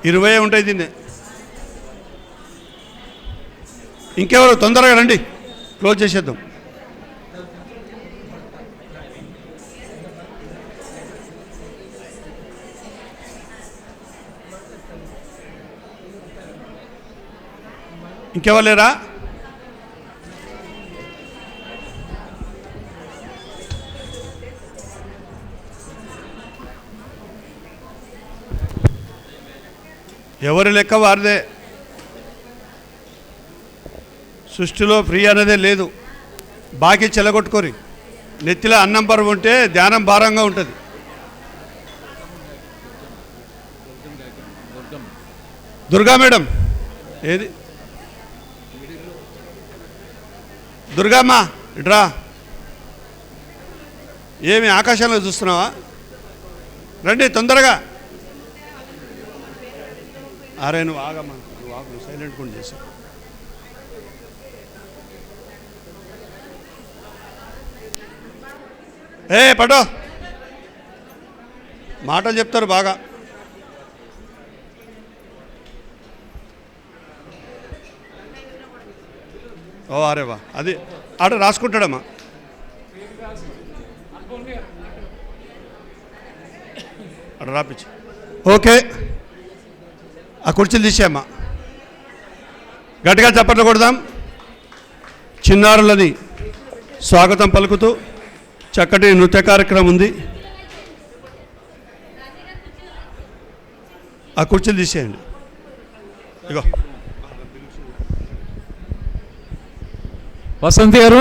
20 ఉంటాయి దీన్ని. ఇంకెవరు? తొందరగా రండి, క్లోజ్ చేసేద్దాం. ఇంకెవరు లేరా? ఎవరి లెక్క వారిదే. సృష్టిలో ఫ్రీ అనేదే లేదు. బాకీ చెల్లగొట్టుకోరి. నెత్తిలో అన్నం బరువు ఉంటే ధ్యానం భారంగా ఉంటుంది. దుర్గా మేడం ఏది? దుర్గామ్మ ఇట్రా. ఏమి ఆకాశంలో చూస్తున్నావా? రండి తొందరగా. అరే నువ్వు ఆగమ్మా, నువ్వు ఆగు, సైలెంట్ కూడా చేసావు. పటో మాటలు చెప్తారు బాగా. ఓ అరే వా, అది ఆడ రాసుకుంటాడమ్మా. అక్కడ రాపించి. ఓకే, ఆ కుర్చీలు తీసేమ్మా. గట్టిగా చప్పట్లు కొడదాం. చిన్నారులని స్వాగతం పలుకుతూ చక్కటి నృత్య కార్యక్రమం ఉంది. ఆ కుర్చీలు తీసేయండి. ఇగో వసంతి గారు,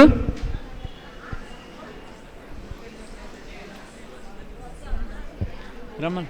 రమ్మన్.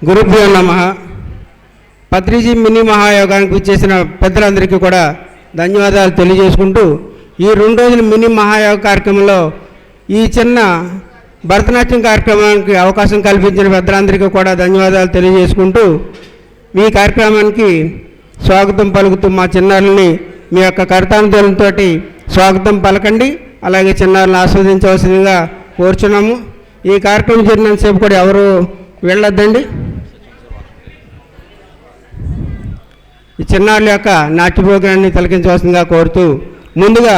గురుభ్యో నమః. పత్రిజీ మినీ మహాయోగానికి వచ్చేసిన పెద్దలందరికీ కూడా ధన్యవాదాలు తెలియజేసుకుంటూ, ఈ 2 రోజుల మినీ మహాయోగ కార్యక్రమంలో ఈ చిన్న భరతనాట్యం కార్యక్రమానికి అవకాశం కల్పించిన పెద్దలందరికీ కూడా ధన్యవాదాలు తెలియజేసుకుంటూ, మీ కార్యక్రమానికి స్వాగతం పలుకుతూ మా చిన్నారుల్ని మీ యొక్క కరతాళంతో స్వాగతం పలకండి. అలాగే చిన్నారులను ఆస్వాదించవలసిందిగా కోరుచున్నాము. ఈ కార్యక్రమం జరిగినంతసేపు కూడా ఎవరు వెళ్ళొద్దండి. ఈ చిన్నారుల యొక్క నాట్య ప్రోగ్రాన్ని తిలకించవలసిందిగా కోరుతూ, ముందుగా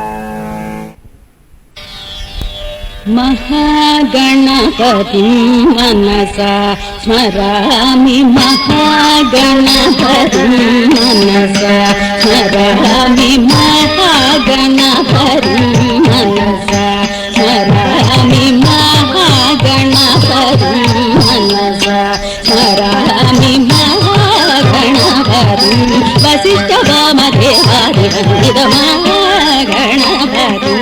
महागणपतिं मनसा स्मरामि महागणपतिं मनसा स्मरामि महागणपतिं मनसा स्मरामि महागणपतिं मनसा स्मरामि महागणपतिं वसिष्ठवामदेवादिवन्दितमहागणपतिं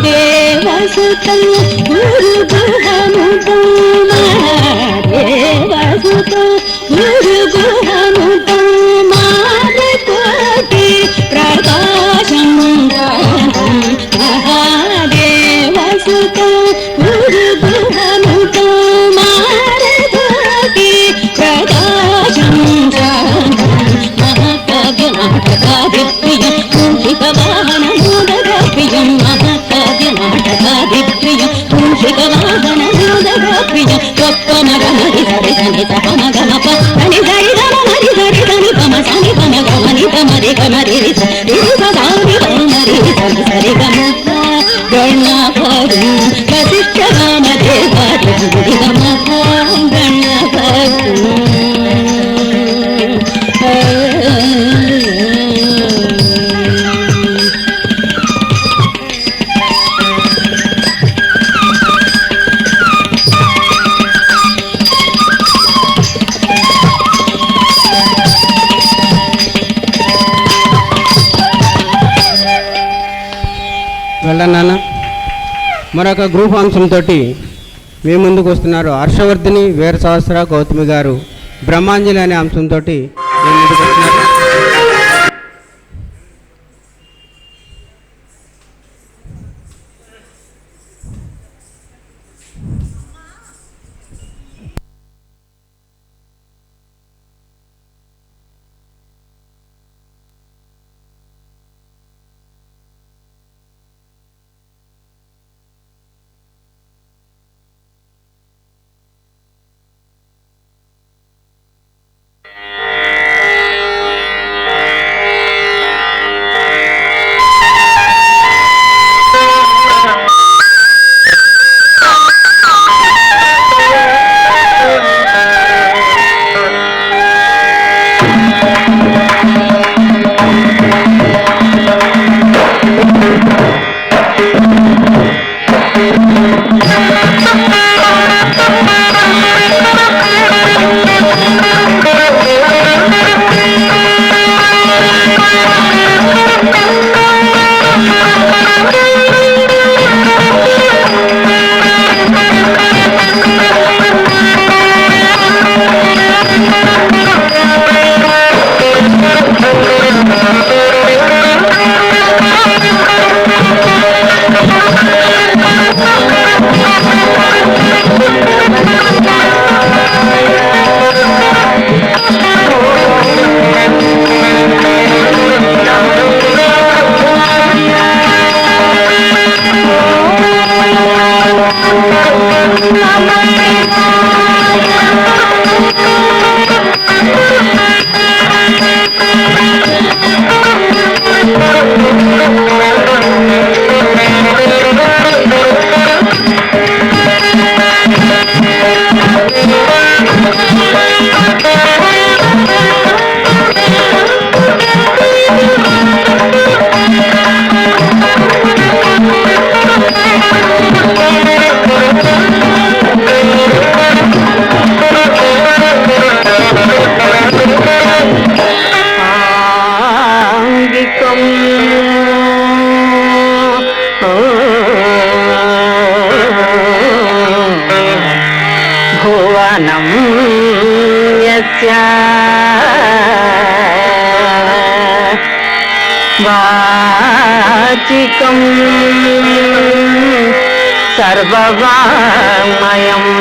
महादेवसुतं गुरुगुहमुतं महादेवसुतं गुरुगुहमुतं मानकोटि प्रकाशं महादेवसुतं गुरुगुहमुतं मानकोटि प्रकाशं महाकाव्यनाटकादिप्रियं मूषिकवाहनमोदकप्रियं महाकाव्यनाटकादिप्रियं मूषिकवाहनमोदकप्रियं त्वत्त्वमगमरि सरिसनि सपमगमप सनि सरि गमरि सरि सनि पम सनि पमगमनि पमरि गमरि सरि सदानि पमरि सनि सरि गमप गणपतिं वसिष्ठवामदेवादिं गमप गणपतिं వెళ్ళన్నాన్న. మరొక గ్రూప్ అంశంతో మీ ముందుకు వస్తున్నారు హర్షవర్ధిని వీర సహస్ర గౌతమి గారు. బ్రహ్మాంజలి అనే అంశంతో మీ ముందుకు వస్తున్నారు. भुवनं यस्य वाचिकं सर्ववाङ्मयम्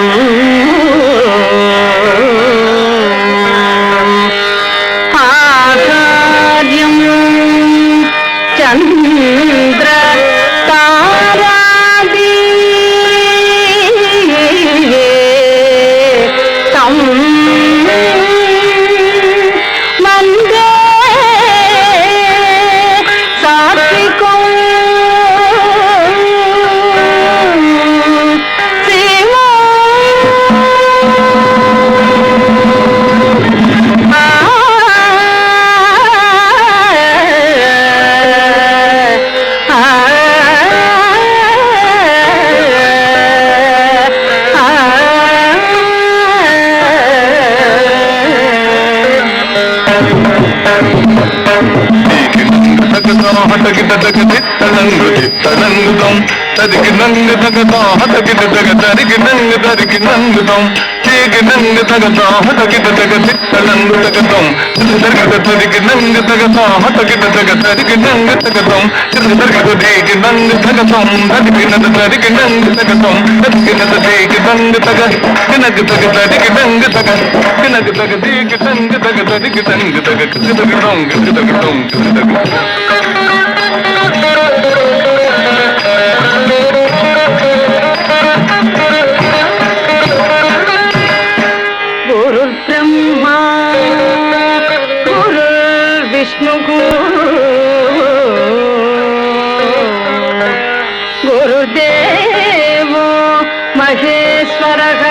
చంద్ర తారాది తం మందే సాత్వికం తనంగుతం తరికి నంగు తగతా హతకి తగ తరికి నంగు తరికి నంగుతం చీకి నంగు తగతా హతకి తగ తిత్తనంగు తగతం తరికి తరికి నంగు తగతా హతకి తగ తరికి నంగు తగతం తరికి తరికి నంగు తగతం తరికి నద తరికి నంగు తగతం తరికి నద తరికి నంగు తగ కినగు తగ తరికి నంగు తగ కినగు తగ తరికి నంగు తగ తరికి నంగు తగ కినగు తగ నంగు తగ నంగు తగ గురుర్బ్రహ్మా గురుర్విష్ణుః గురుదేవో మహేశ్వరః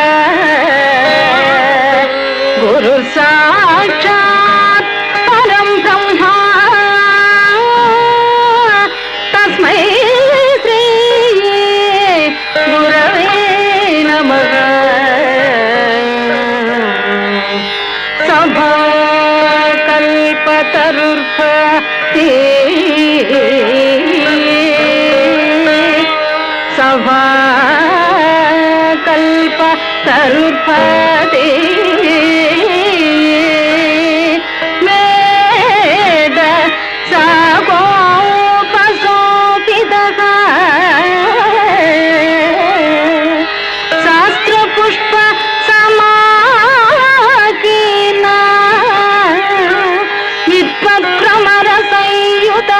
గురు సాక్షాత్ పరం బ్రహ్మ తస్మై శ్రీ గురవే నమః సభాకల్పతరుర్భక్తి సభాకల్పతరుర్భక్తి మేడ సాగోపసోపితః శాస్త్రపుష్ప సమాకీర్ణ విద్వత్ప్రమర సంయుత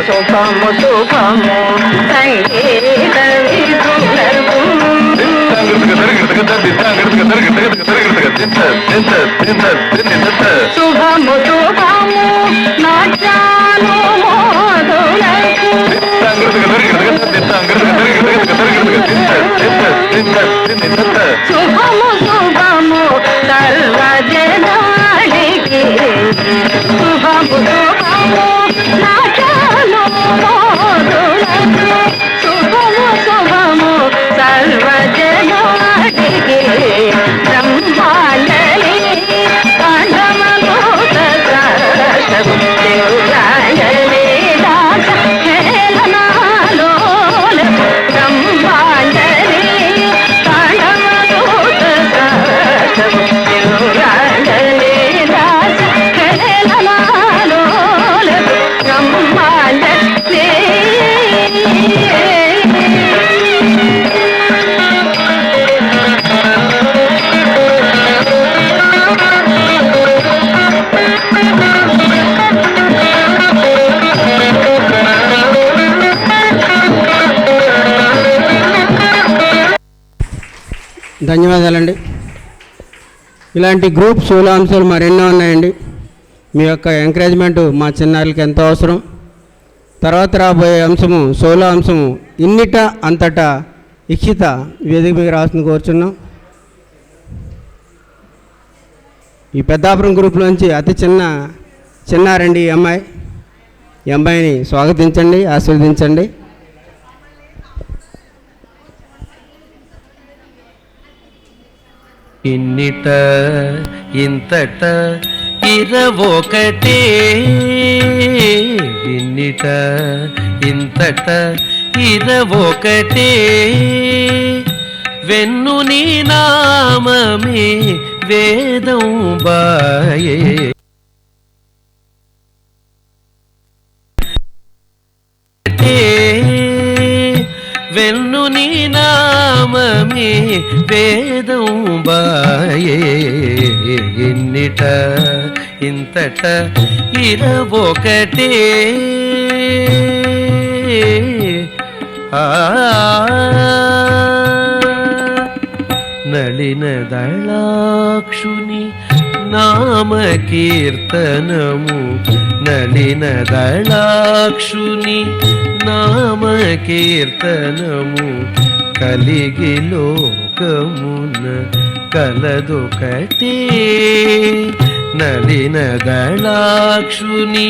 సుఖము సుఖము సంగీత విధులకు శుభము శుభము నాట్యాలు మోదులకు శుభము శుభము సర్వజనానికి ధన్యవాదాలండి. ఇలాంటి గ్రూప్ సోలాంశాలు మరెన్నో ఉన్నాయండి. మీ యొక్క ఎంకరేజ్మెంట్ మా చిన్నారులకి ఎంతో అవసరం. తర్వాత రాబోయే అంశము సోలో అంశము ఇన్నిట అంతటా ఇక్షిత వేదిక మీద రాసిన కోరుచున్నాం. ఈ పెద్దాపురం గ్రూప్లోంచి అతి చిన్నారండి ఈ అమ్మాయిని స్వాగతించండి, ఆశీర్వదించండి. ఇన్నిట ఇంతట ఇరవొకటే, ఇన్నిట ఇంతట ఇరవొకటే, వెన్ను నీ నామమే వేదం బాయే, వెన్ను నీ నామమే వేదం బాయే, ఇన్నిట ఇంతట ఇరవొకటే. నళిన దళాక్షుని నామకీర్తనము, నళిన దళాక్షుని నామకీర్తనము, కలిగి లోకమున కలదొకటే, నళిన దళాక్షుని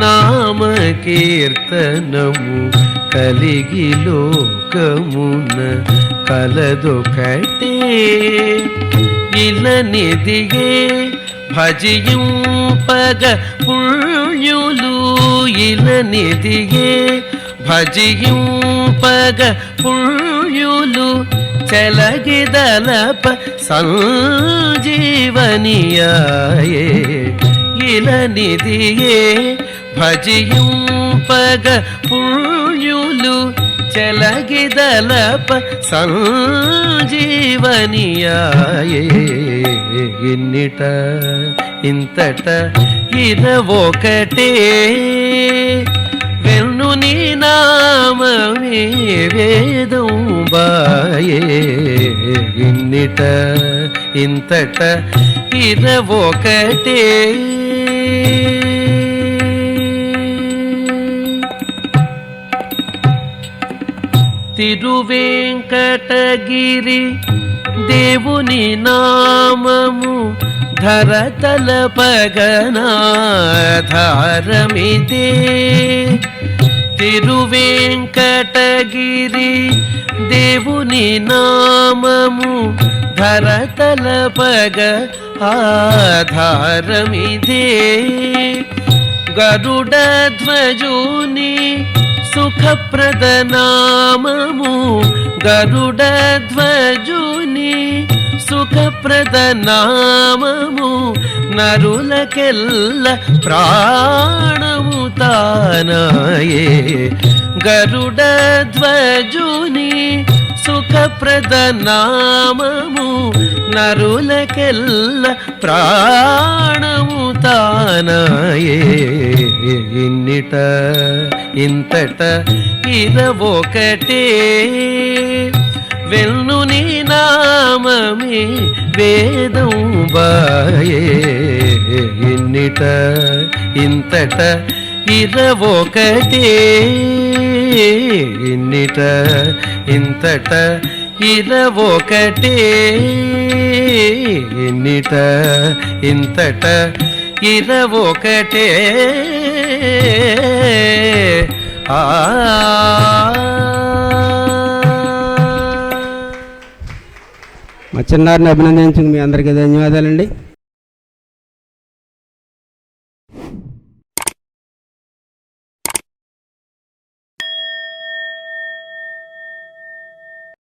నామకీర్తనము, కలిగి లోకమున కలదొకటే. ఇలనిదిగే భజింపగ పుణ్యులు, ఇలనిదిగే భజింపగ పుణ్యులు, చలగిదలప సంజీవనియాయే, ఇలనిదిగే భజింపగ పుణ్యులు, చలగిదలప సంజీవనియాయే, ఇన్నిట ఇంతట ఇరవొకటే, వెన్ను నీ నామమే వేదం బాయే, ఇన్నిట ఇంతట ఇరవొకటే. తిరువేంకటగిరి దేవుని నామము, ధరతలపగనాధారమిదే, తిరువేంకటగిరి దేవుని నామము, ధరతలపగ ఆధారమిదే, గరుడ ధ్వజుని సుఖప్రద నామము, గరుడ ధ్వజుని సుఖప్రద నామము, నరులకెల్ల ప్రాణము తానాయే, గరుడ ధ్వజుని సుఖప్రద నామము, నరులకెల్ల ప్రాణము తానాయే, ఇన్నిట ఇంతట ఇరవొకటే, వెన్ను నీ నామమే వేదం బాయే, ఇన్నిట ఇంతట ఇరవొకటే, ఇన్నిట ఇంతట ఇరవొకటే, ఇన్నిట ఇంతట ఇరవొకటే మా చిన్నారిని అభినందించిన మీ అందరికీ ధన్యవాదాలండి.